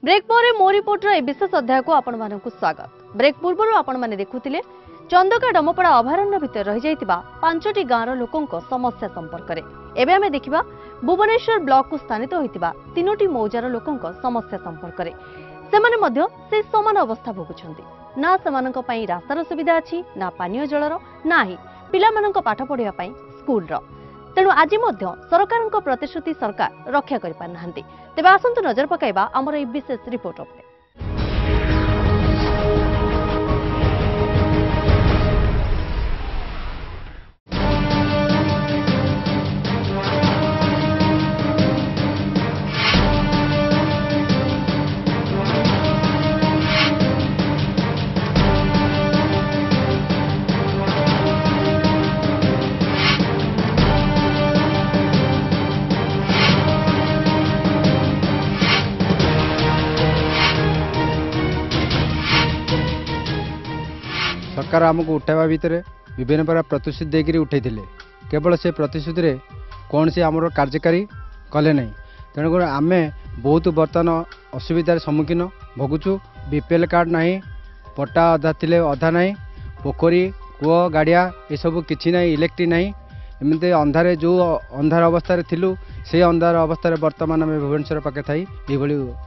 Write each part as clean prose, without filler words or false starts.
Break पर मो reporter ए विशेष अध्याय को आपण मानकु स्वागत। ब्रेक पूर्व आपण माने देखुथिले चंदका डमपड़ा अभयारण्य भितर रहि जाइतिबा 5टी गाँवर लोकंक समस्या संपर्क रे। एबे आमे देखिबा भुवनेश्वर ब्लॉक को स्थानित होइतिबा 3टी मौजार लोकंक समस्या संपर्क रे। सेमाने मध्य से समान अवस्था भोगुछंती। ना सेमानक पई रास्तार सुविधा अछि, ना पानीय जलर, ना ही पिलामानक पाठ पढिया पई स्कूल रो। तेणु आज सरकार प्रतिश्रुति सरकार रक्षा कर पारनाहांती। तेबे आसंतु नजर पकाइबा हमर ए विशेष रिपोर्ट उपरे। सरकार आमको उठावा भितर विभिन्न प्रकार प्रतिश्रुति देकर उठे केवल से प्रतिश्रुति कौन सी आम कार्यकारी कले ना। तेणुक आम बहुत बर्तमान असुविधार सम्मुखीन भोगुचु। बीपीएल कार्ड ना, पट्टा अधा थिले अधा ना, पोखरी कूह गाड़िया ये सब किसी ना, इलेक्ट्रिक ना, एमती अंधारे जो अंधार अवस्था थिलु से अंधार अवस्था बर्तमान आम भुवनेश्वर पाखे थी ये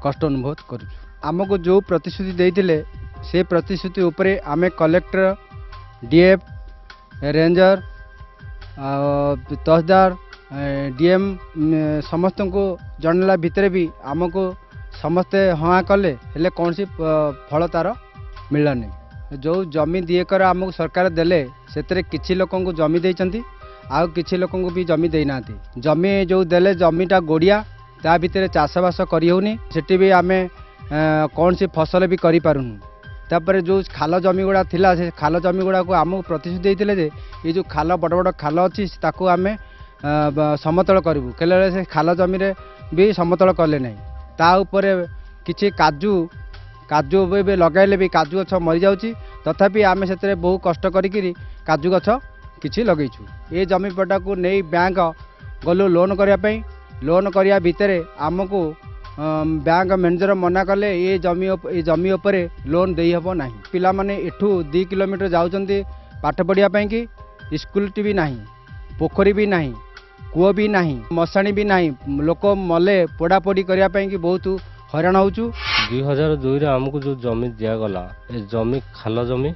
कष्ट अनुभव करुँ। आमको जो प्रतिश्रुति देते से प्रतिश्रुति उपरे आमे कलेक्टर, डीएफ, रेंजर, तहसीलदार, डीएम समस्त को जनला भितर भी आमको समस्ते हाँ कले हेले कौन सी फल तार मिलनी। जो जमी दिएकर आमको सरकार देले से किछि लोकों को जमी देइचंती, आउ किछि लोकों को भी जमी देना। जमी जो देले जमीटा गोड़िया ता भितर चाषबास करी होनी, सेठी भी आमे कौन सी फसल भी करि पारुनु। तापर जो खाल जमी गुड़ा थिला से खाल जमी गुड़ा को आमको प्रतिश्रुति देते जे ये जो खाल बड़ बड़ खाल अच्छी ताकू आमे समतल करूँ केले से खाल जमी रे भी समतल कले ना। ता उपरे किछि काजू काजू लगाइले भी काजू गछ मरी जाउची, तथापि आमे से बहु कष्ट करी काजू गछ किछि लगैछु। ये जमी पटा को नहीं बैंक गलु लोन करने, लोन करिया भितरे आमको बैंक मैनेजर मना कले ये जमी उपरे लोन दे हेब ना। पिला माने एठू 2 किलोमीटर जाउचंती पाठ पढ़िया कि स्कूल भी नहीं, पोखरी भी नहीं, कूह भी नहीं, मशाणी भी नहीं, लोक मले पोड़ापोड़ी करने कि बहुत हैरान होचु। 2002 रे हमको जो जमी दिगला ए जमी खाल जमी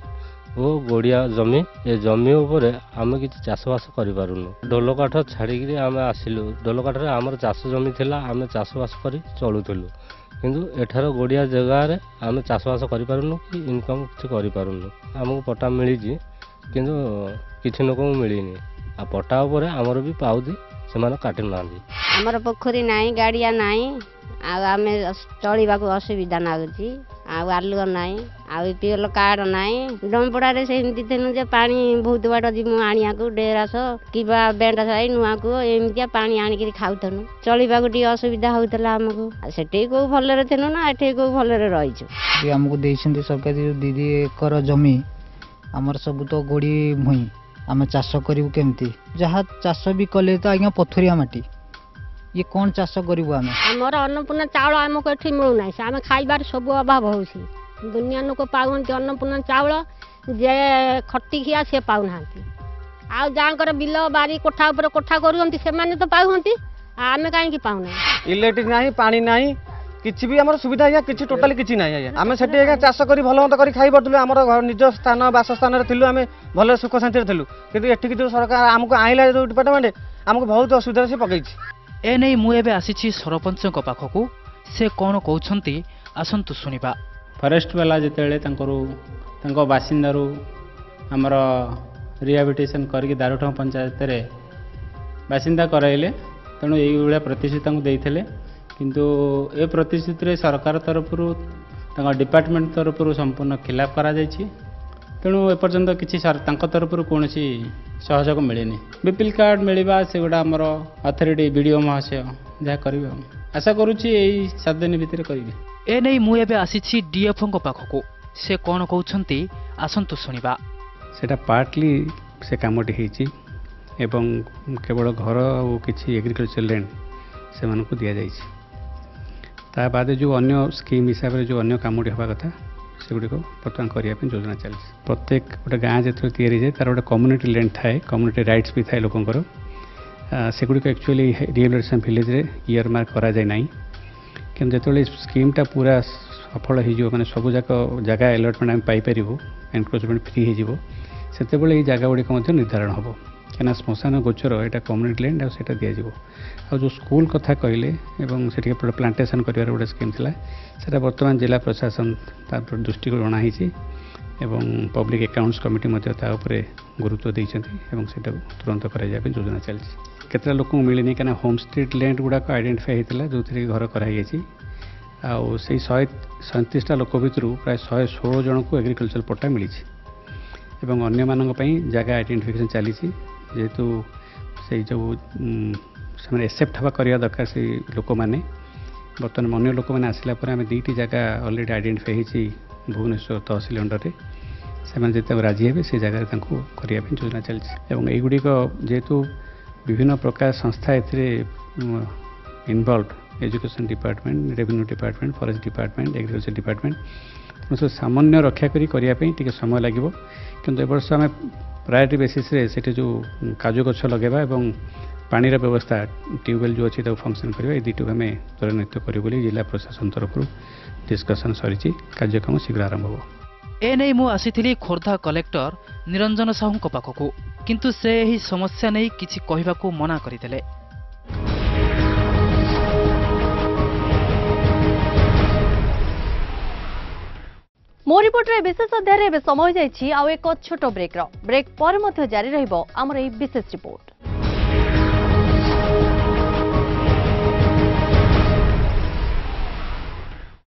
वो गोड़िया जमी, ये जमी उपर आम कि चाषबास करूँ। ढोल काठ छाड़ी आम आसिलु। ढोल काठ आमर चाष जमी थिला, आम चाषबास कर चलुलु। किंतु एठार गोड़िया जगार आम चाषबास करूँ कि इनकम किसी करूँ। आमको पट्टा मिली किंतु किसी लोक मिलनी। आ पट्टा उपर आमर भी पाउदी से काटि ना। आमर पोखरी नाई, गाड़िया नाई, आम चलवा असुविधा नागुची, आलुआ नाई, बीपीएल कार्ड नाई। डमपड़ा से जे पानी बहुत बाट जीवु आनिया को डेरास कि बेंडा साई नुआ को एमतिया पानी आनिक खाऊनु। चलवा असुविधा होता आमको से कौ भलरे थेनु ना एठे कौ भलरे रही। आमको देइछन्ती सरकार जो 2 एकर जमी आमर सब तो गोड़ी भुई आम चाष करू केमती। जहाँ चाष भी कले तो आज्ञा पथरिया माटी, ये कौन चाष करूँ? आमर अन्नपूर्णा चाउल आमको ये मिलूना, आम खाइबार सब अभाव हो। दुनिया लोक पाऊँ अन्नपूर्णा चाउल जे खटिखिया सी पाऊना। आकर बिल बारी कोठा उपर कोठा करुँच से तो पाऊँच, आम कहीं पाऊना। इलेक्ट्रिक ना, पानी ना, किसी भी आम सुविधा है किसी टोटाली किसी ना। आम से चाष कर भल मत कर खाई पड़ू। आम निज स्थान बासस्थान थी, आम भल सुख शांति थी। कि एठिक जो सरकार आमको आइला जो डिपार्टमेंट आमको बहुत असुविधा से पकई। ए नहीं मुझे आसी सरपंच पाखक से कौन कहते आसतु शुणा। फरेस्ट वाला जिते बासिंदार आमर रिहाबिलिटेशन करके दारुठा पंचायत रे बासिंदा कराइले, तेणु ये प्रतिश्रुति देते किंतु ए प्रतिश्रुति सरकार तरफ डिपार्टमेंट तरफ संपूर्ण खिलाफ करा जायछि। तेणु एपर्यंत किसी तरफ कौन सहयोग मिलनी। बीपीएल कार्ड मिलवा से गुड़ा आमर अथॉरिटी वीडियो महाशय जहाँ कर आशा करुच्ची यही 7 दिन भितर करी। ए नहीं मुझे आसी डीएफ पाखक से कौन कहते आसतु शुणा। सेटा पार्टली से कामटी होती केवल घर और किसी एग्रीकल्चर लैंड से दि जाए। ता बाद जो अन्य स्कीम हिसाब से जो अन्य कामटी हवा कथा सेगुड़िक बर्तमान करने योजना चलती प्रत्येक गोटे गाँ जो तैयारी जाए तार गोटे कम्युनिटी लैंड थाए कम्युनिटी राइट्स भी थाए लोकंर सेगुड़िक एक्चुअली रिहेबिलिटेशन विलेज रे ईयर मार्क करा जाए नहीं कि जो स्कीमटा पूरा सफल हो मैंने सबू जाक जगह अलटमेंट आम पाइपर एनक्रोचमेंट फ्री हो से जगह गुड़िक निर्धारण हम क्या श्मशान गोचर यहाँ कम्युनिटी लैंड आटा दिज्व आ जो स्कूल कथा कहले से प्लांटेसन कर गोटे स्कीम था से बर्तमान जिला प्रशासन दृष्टि को अणाई पब्लिक अकाउंट्स कमिटी गुरुत्व देते तुरंत कर योजना चलती केतटा लोक मिलनी क्या होम स्ट्रीट लैंड गुड़ाक आइडेंटिफाई होता जो थी घर कराई आउ से 137टा लोक भितर प्राय 116 जन को एग्रीकल्चर पट्टा मिली एवं अन्य मानक जगह आइडेंटिफिकेशन चली जेहेतु से जो से एक्सेप्ट हवा करवा दरकार से लोक मैंने बर्तमान अन्य लोक मैंने आसला आम 2टी जगह अलरेडी आइडेंटिफाई होती भुवनेश्वर तहसिल अंडर से जो राजी हे से जगह करने योजना चलती युड़िक जेहेतु विभिन्न प्रकार संस्था involve education department revenue department forest department agriculture department तेणु सामान्य रक्षा करने समय लगे किंतु वर्ष आम प्रायोरिटी बेसिस से जो काजू गछ लगेगा और पानी व्यवस्था ट्यूबवेल जो अच्छी फंक्शन करवा ये दुटू आम त्वरान्वित करूँ जिला प्रशासन तरफ डिस्कसन सरी कार्यक्रम शीघ्र आरंभ हो एने मु आसीथिली खोर्धा कलेक्टर निरंजन साहू पाखक किंतु से ही समस्या नहीं किछि कहिबाकू मना करिदेले। मो रिपोर्टर विशेष अध्याय समय जाइछि आउ एक छोट ब्रेक पर जारी रहिबो हमर ए विशेष रिपोर्ट।